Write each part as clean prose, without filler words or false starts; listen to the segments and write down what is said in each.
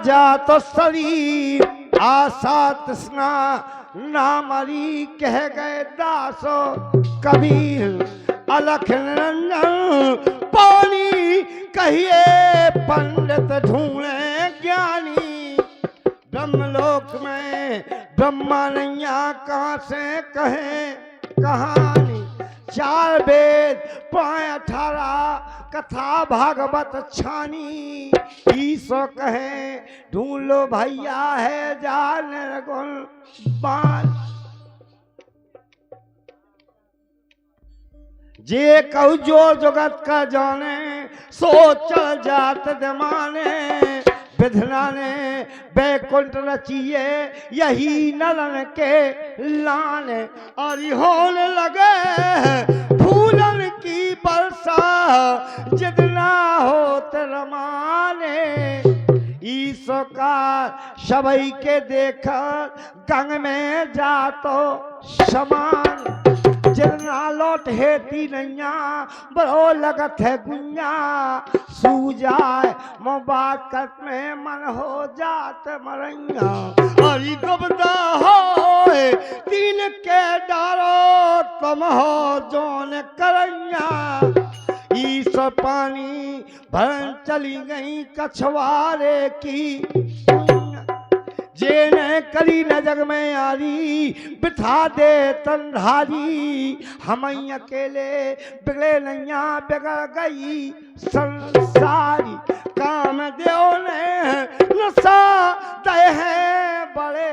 जा तो शरीर आशा तृष्णा ना मरी कह गए दासो कबीर अलख निरंजन पानी कहिए पंडित ढूंढे ज्ञानी ब्रह्मलोक में ब्रह्मा नैया कहाँ से कहे कहानी 4 वेद 18 कथा भागवत छानी ईसो कहे ढूंढ लो भैया है जान निर्गुण बाल जे कहू जो जगत का जाने सो चल जात जमाने विधना ने बैकुंठ रचिए यही नलन के लाने और होने लगे फूलन की वर्षा जितना हो रमाने ईसो का सबई के देखा गंग में जा तो समान जितना लौट हेती नैया बड़ो लगत है गुंजा सू जाए मोबात कट में मन हो जात मरैया और दुबदा हो 3 के डारो तुम हो जोन करैया ईस पानी भरन चली गई कछवारे की जेने करी न जग में यारी बिठा दे तंधारी हम अकेले बिगड़े नैया बिगड़ गई संसारी काम देव ने नशा दे हैं बड़े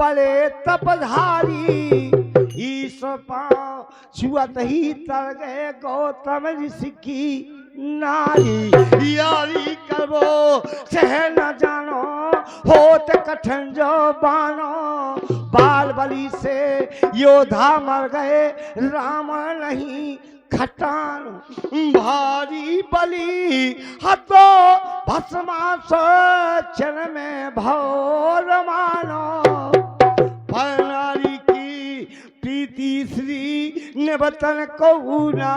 बड़े तपधारी ईस पाँव छुअत ही तर गए गौतम ऋषि की नारी यारी करो सह न जानो होत कठिन जो बानो बाल बलि से योद्धा मर गए राम नहीं खटान भारी बलि हतो भस्मास चन में भौर मानो नारी की प्रीति श्री निबतन को ना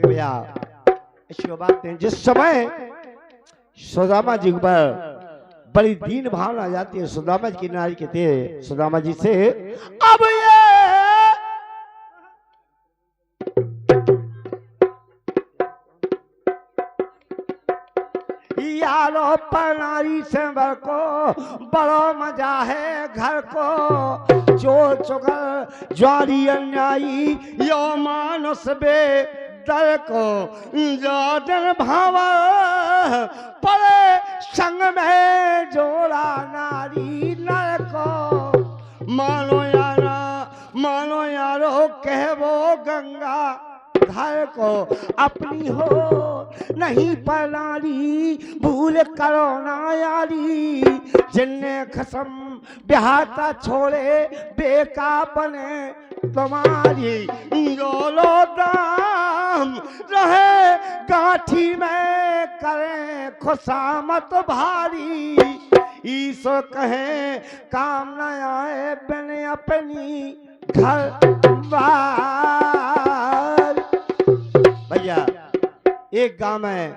भैया ऐसी बात है जिस समय सुदामा जी पर बड़ी दीन भावना आ जाती है सुदामा जी की नारी कहते हैं सुदामा जी से अब ये यारो पर नारी से बर को बड़ो मजा है घर को चोर चुगल ज्वारी अन्यायी यो मानस बे दर को जादन भावा पड़े संग में जोड़ा नारी नर को मानो यारो कहवो गंगा धर को अपनी हो नहीं पलारी भूल करो ना यारी जिन्ने खसम ब्याहता छोड़े बेका बने तुम्हारी जोलो दाम रहे गाठी में करें खुशामत भारी ईसो कहे काम न आए बने अपनी घर बार भैया एक गांव में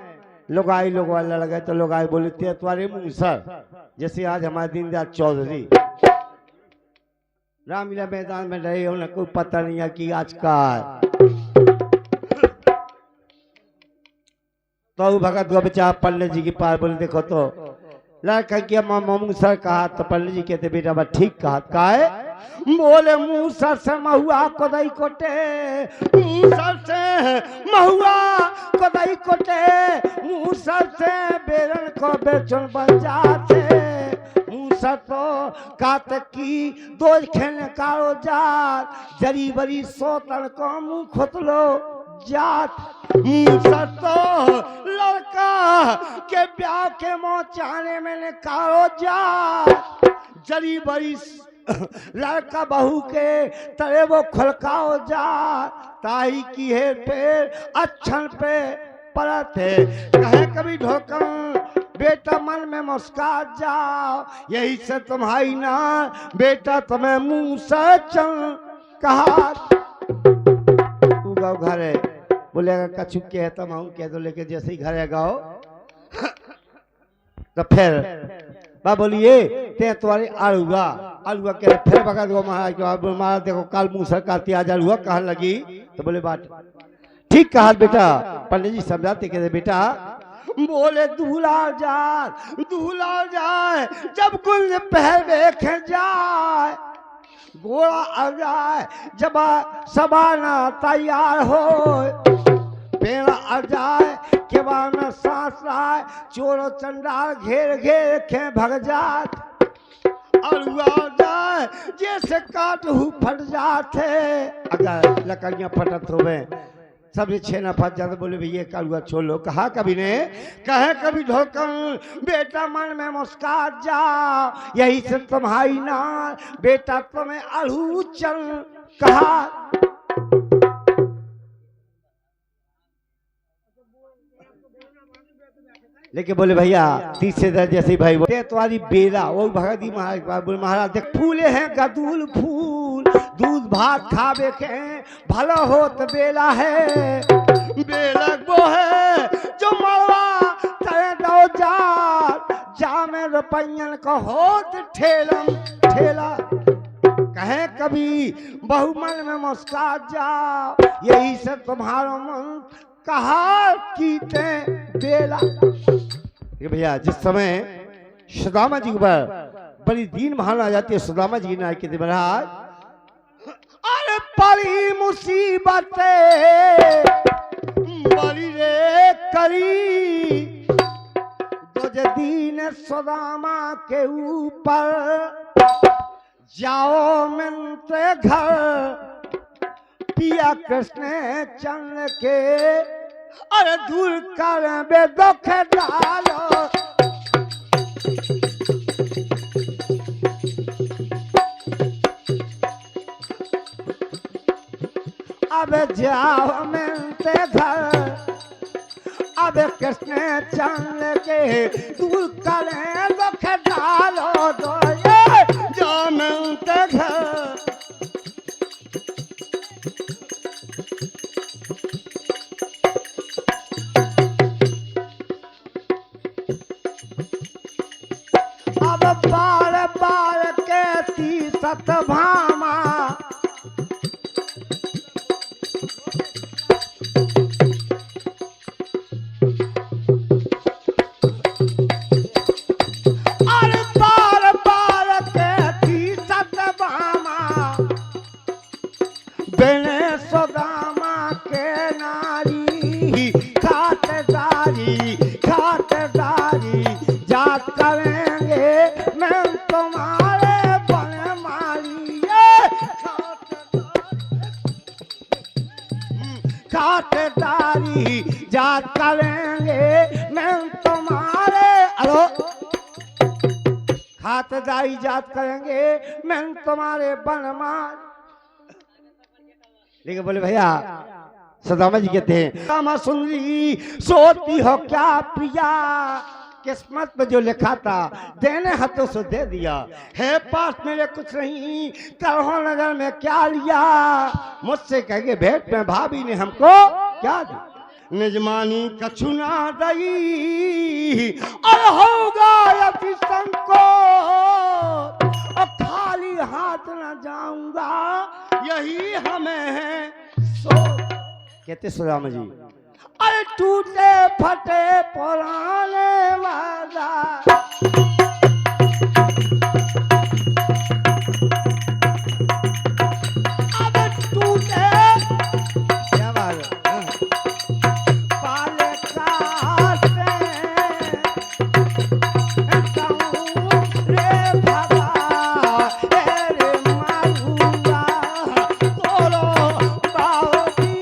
लुगाई लोग वाला लगे तो लुगाई बोले थे तुम्हारे मुंह सर जैसे आज हमारे दीनदयाल चौधरी रामलीला मैदान में रहे उन्हें कोई पता नहीं है कि आज का तो भगत गो बच्चा पंडित जी की पार बोले देखो तो लड़का किया मामू सर कहा तो पंडित जी कहते बेटा बा ठीक कहा है बोले मुंह सर से महुआ कोदई कोटे मुंह सर से महुआ कोदई कोटे मुंह सर से बेरन को बेचन बन जाते मुंह सर तो कात की दो खेलने कारो जात जरी बरी सोतन को मुंह खोतलो जात सर तो लड़का के ब्याह के मोचाने में निकालो जात जरी बरी लड़का बहू के तरे वो खलकाओ जा ताई की है पेड़ अच्छन पे परत है कहे कभी ढोकन बेटा मन में मुस्कुरा जाओ यही से तुम्हारी ना बेटा तुम्हें मुंह से चल कहा तू घर है बोले अगर कछु कह तो हम कह दो, लेकिन जैसे ही घर गाओ तो फिर बा बोलिए ते तुम्हारी आलूगा आलूगा कह फिर भगा दो महाराज के बाद महाराज देखो काल मुंह सर का त्याज आलूगा कहने लगी। तो बोले बात ठीक कहा बेटा। पंडित जी समझाते कहते बेटा बोले दूल्हा जाए जब कुल पहल देखे जाए घोड़ा आ जाए जब सबाना तैयार हो पेड़ आ जाए के बाद सांस आए चोरो चंडाल घेर घेर खे भग जात और जाए जैसे काट हु फट जाते। अगर लकड़ियां फटत होवे सब छेना फट जाते। बोले भैया कलुआ छोड़ो। कहा कभी ने कहे कभी ढोकन बेटा मन में मुस्कात जा यही से तुम्हारी ना बेटा तुम्हें अड़ू चल कहा। लेकिन बोले भैया तीसरे दर्जे से भाई बोले तुम्हारी बेला वो भगती महाराज बोले महाराज देख फूले हैं गदूल फूल दूध भात खावे के भला हो तो बेला है बेला वो है जो मरवा तय दो जा में रुपयन को होत ठेलम ठेला। कहे कभी बहुमन में मुस्कात जा यही से तुम्हारा मन कहा कीते बेला। भैया जिस समय सुदामा जी के ऊपर बड़ी दीन महान आ जाती है सुदामा जी ना कहते महाराज अरे बड़ी मुसीबत बड़ी रे करी दो दीन सुदामा के ऊपर जाओ मिलते घर पिया कृष्ण चंद्र के अरे दूर कर बे दुख डालो। अब जाओ मिलते घर अब कृष्ण चंद्र के दूर कर दुख डालो दो जाओ मिलते घर। बार बार कहती सतभामा अरे बार बार कहती सतभामा बिने सुदामा के नारी खातदारी जात करेंगे मैं तुम्हारे बन मारिए खातदारी जात करेंगे मैं तुम्हारे अरो खातदारी जात करेंगे मैं तुम्हारे बन मार। लेकिन बोले भैया सुदामा जी कहते हैं सुदामा सुन ली सोती हो क्या प्रिया किस्मत में जो लिखा था देने हाथों से दे दिया है पास मेरे कुछ नहीं करहो नगर में क्या लिया मुझसे कहेंगे भेंट में भाभी ने हमको क्या दी निजमानी कछु ना दई और होगा अति संकोच और खाली हाथ न जाऊंगा यही हमें है सो। कहते सुदामा जी अरे टूटे फटे पुराने वाला अब टूटे क्या बात पाले काटे रे भगा रे मारूंगा तोरो बावती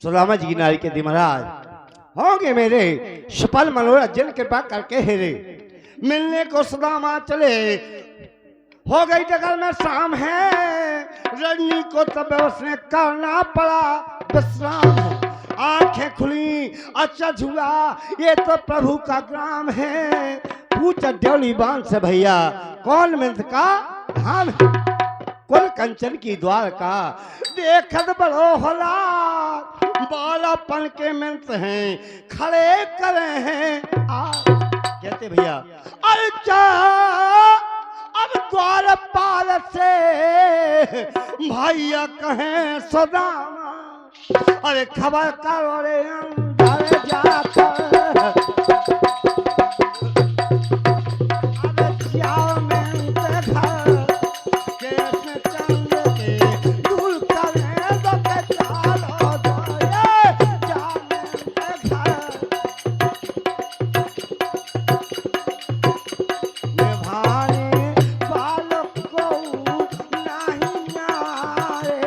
सुदामा जी की नारी के दी महाराज होंगे मेरे सफल मनोरंजन कृपा करके हेरे। मिलने को सुदामा चले, हो गई जगल में शाम है, रजनी को तब उसने करना पड़ा विश्राम। आंखें खुली, अच्छा हुआ, ये तो प्रभु का ग्राम है। पूछा ड्योली बांध से भैया कौन मिंथ का धाम है, कुल कंचन की द्वार का देखत बड़ो होला, बालापन के मिंथ हैं खड़े करे हैं। कहते भैया अच्छा अब द्वार पाल से भैया कहें सुदामा, अरे खबर करो रे अंदर जाकर, अब जाओ में घर के चंद के दूर करें तो के चालो दो जाओ में घर। निभाने बालक को नहीं मारे,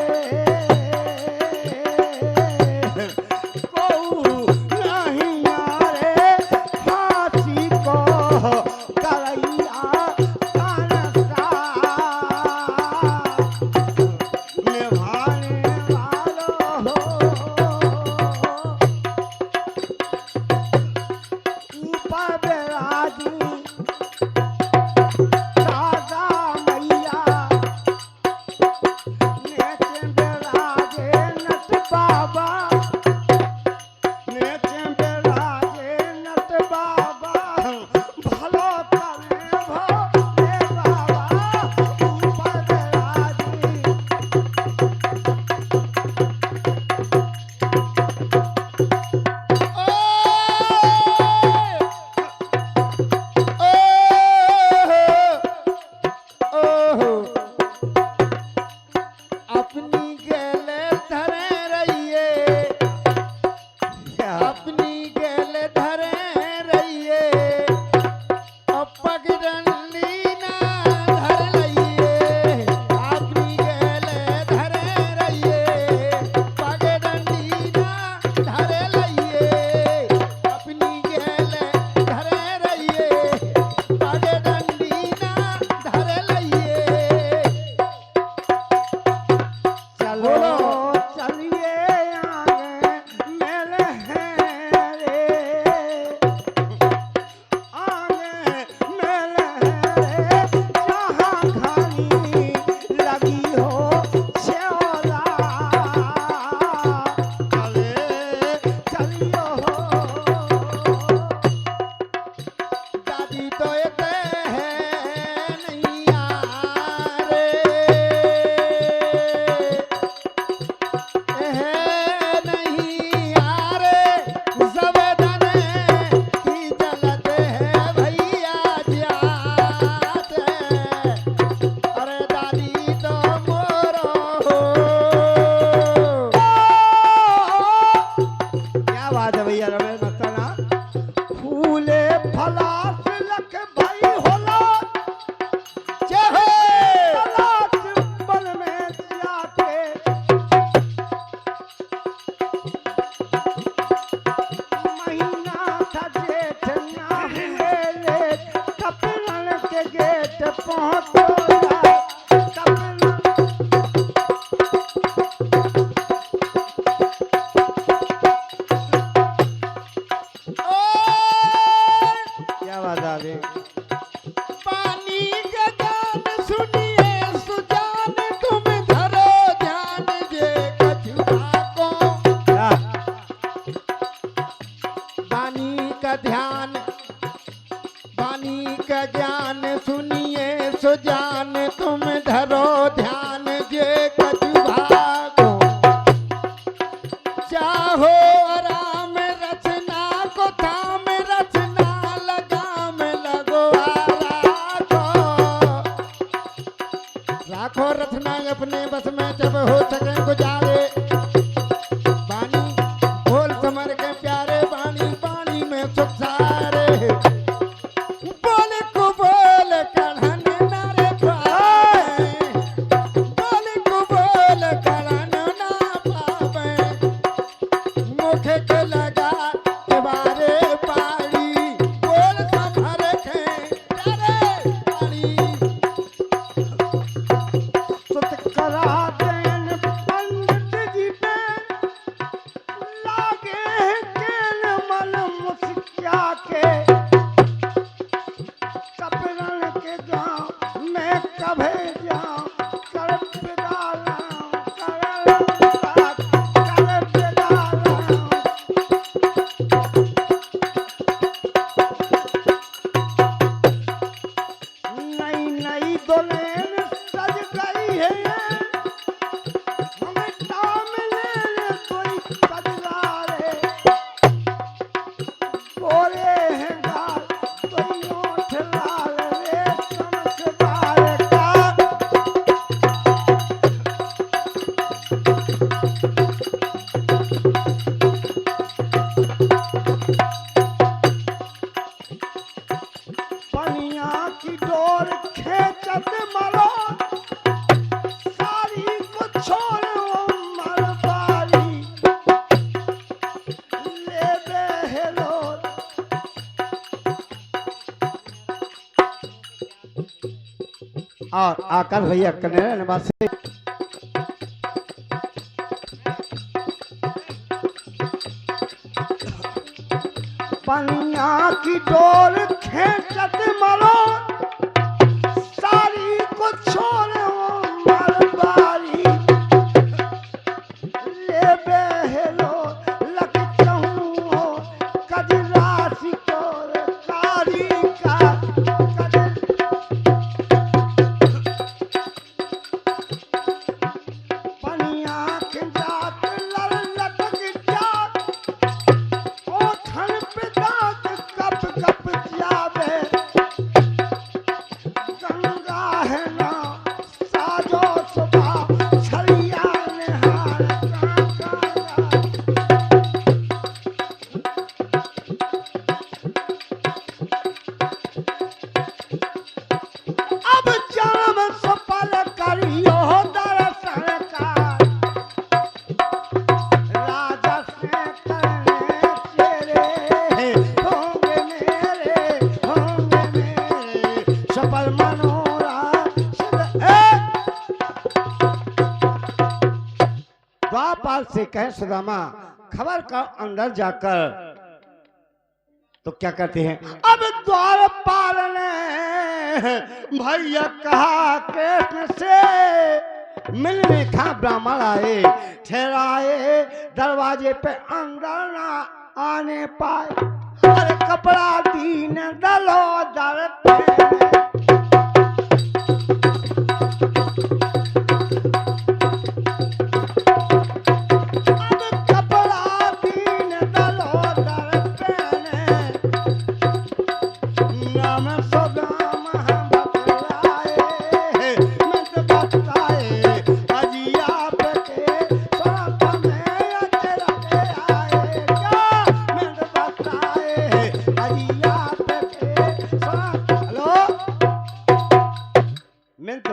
और आकाश भैया कन्या निवासी पनिया की डोर खेचत मरो सारी को छोड़ो मरबारी ले बेहलो लगता हूँ कदी राशि को कारी का पनिया के जात लड़ लटक जात ओठन पे दांत कप कप जावे गंगा है ना साजो सुबह छलिया निहार अब जाम सफल करियो दर्शन का राजा से करने तेरे होंगे मेरे सफल मनोरा द्वापाल से कहे सुदामा खबर का अंदर जाकर तो क्या कहते हैं अब द्वारपाल ने भैया कहा कृष्ण से मिलने का ब्राह्मण आए ठहराए दरवाजे पे अंदर ना आने पाए अरे कपड़ा दीन दलो दर पे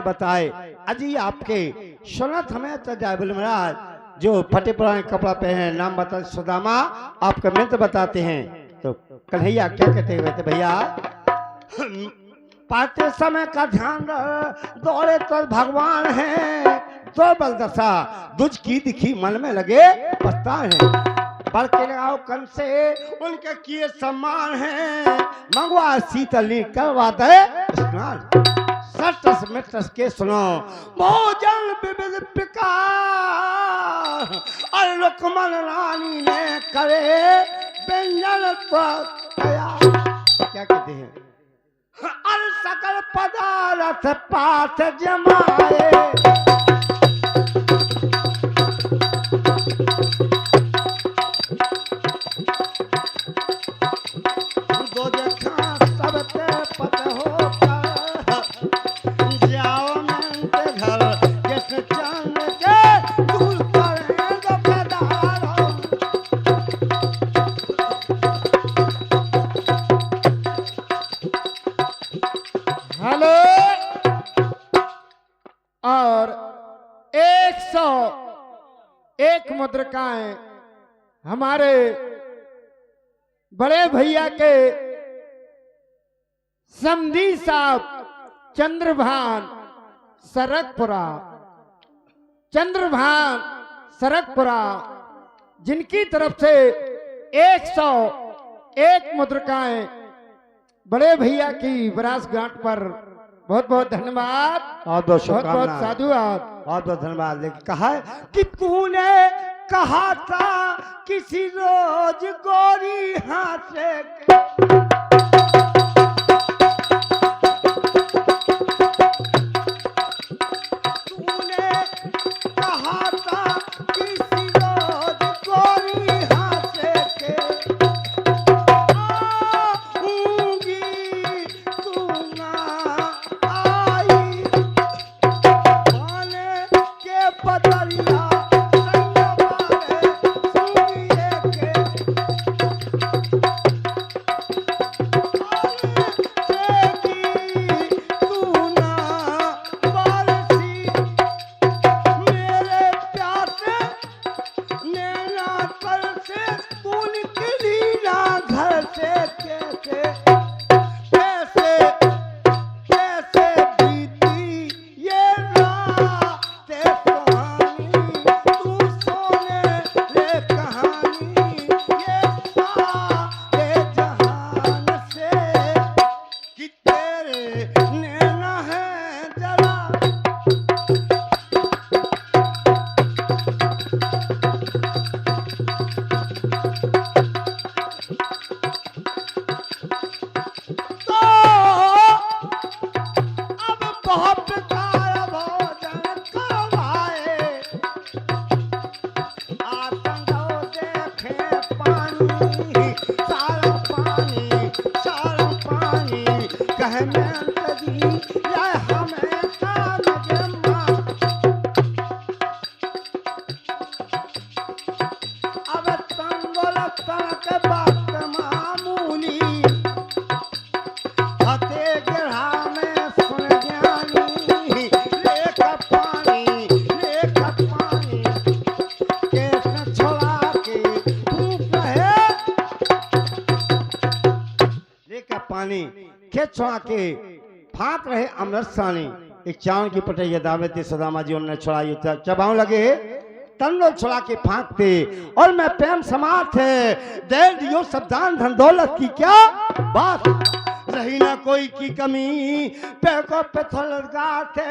बताए अजी आपके सुनत हमें तो जाए बोले महाराज जो फटे पुराने कपड़ा पहने नाम बता सुदामा आपका मित्र बताते हैं तो कन्हैया क्या कहते हुए थे भैया पाते समय का ध्यान दौड़े तो भगवान है तो बलदशा दुज की दिखी मन में लगे पछता है पढ़ के लगाओ कन से उनके किए सम्मान है मंगवा शीतली करवा दे स्नान सटस मिटस के सुनो भोजन विविध प्रकार और लुकमन रानी ने करे व्यंजन क्या कहते हैं और सकल पदार्थ पाठ जमाए दो देखा सबते पत हो और 101 मुद्रिकाएं हमारे बड़े भैया के समधी साहब चंद्रभान सरकपुरा जिनकी तरफ से 101 मुद्रिकाएं बड़े भैया की विरासगांठ पर बहुत बहुत धन्यवाद बहुत बहुत बहुत साधुवाद बहुत बहुत धन्यवाद लेकिन कहा है कि तूने कहा था किसी रोज गोरी हाथ से तनक बात मामूली हते गिरहा में सुन ज्ञानी लेक पानी के छोड़ा के धूप है लेक पानी के छोड़ा के फाक रहे अमृत सानी एक चावल की पटैया दावे थे सदामा जी उन्होंने छुड़ाई चबाऊ लगे तन्नो छुड़ा के फांकते और मैं प्रेम समाज थे दे दियो सब दान धन दौलत की क्या बात रही ना कोई की कमी पे को पे थे